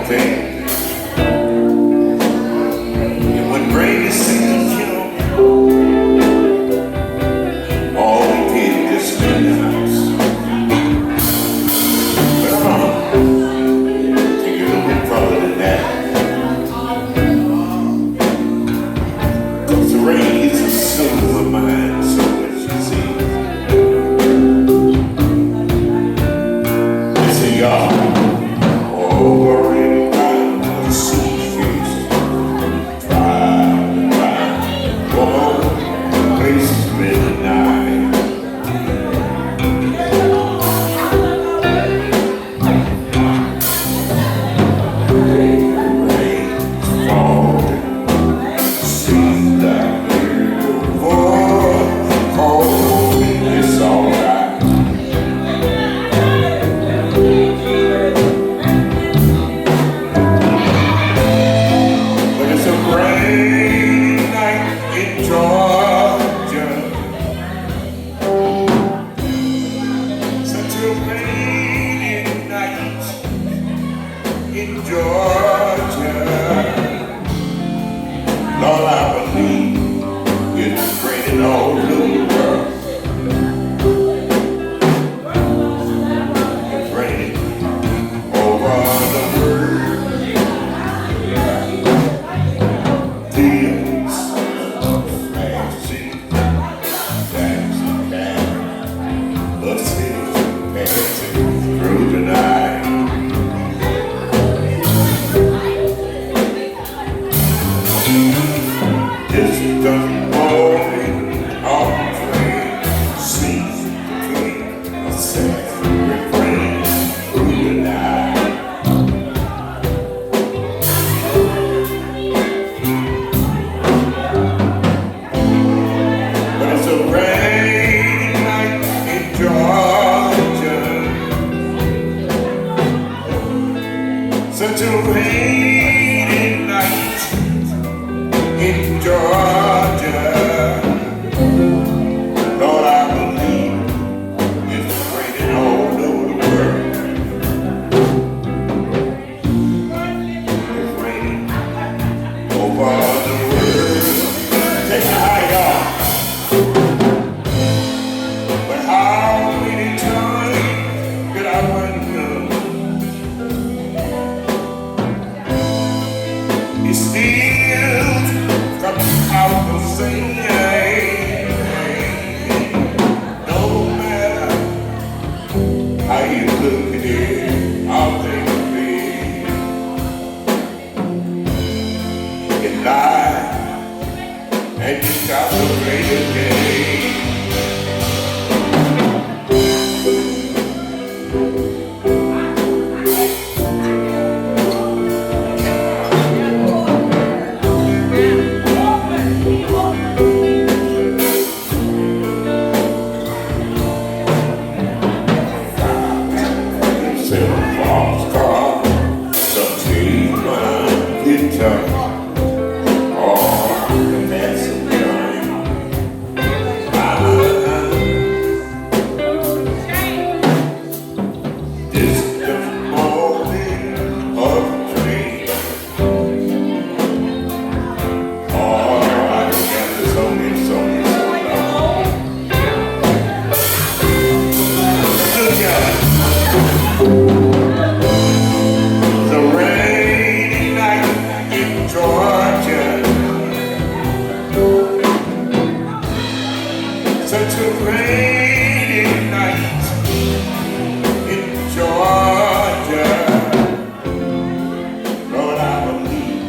thing. And when rain season came, all we did is stay in the house. But come on, take it a little bit further than that. Cause the rain is a soul of mine, so as you see. Listen, y'all. Over in time, the suitcase, drive, whoa, places midnight. Rain's falling, seems like it's alright. But it's a rainy night in Georgia. Such a rainy night in Georgia. Lord, I believe it's raining all over the world. It's raining over the world. Tears, fancy, fancy, buses passing through the night. Distant morning of train seems between a sad refrain through the night. But it's a rainy night in Georgia. Such a rainy night in Georgia. Lord, I believe it's raining all over the world. It's raining over the world. Take it high, y'all. But how many times could I wonder? It's still out the same. No matter how you look at it, I'll think of it. You can lie and you got to play the game. Such a rainy night in Georgia. Lord, I believe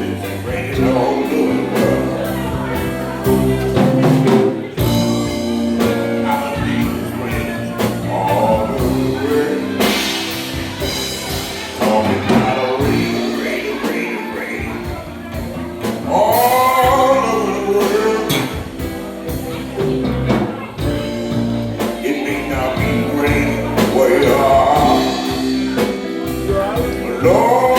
it's raining all over the world. I believe it's raining all over the world. Talking about a rain. All over the world. It may not be rain where you are, Lord.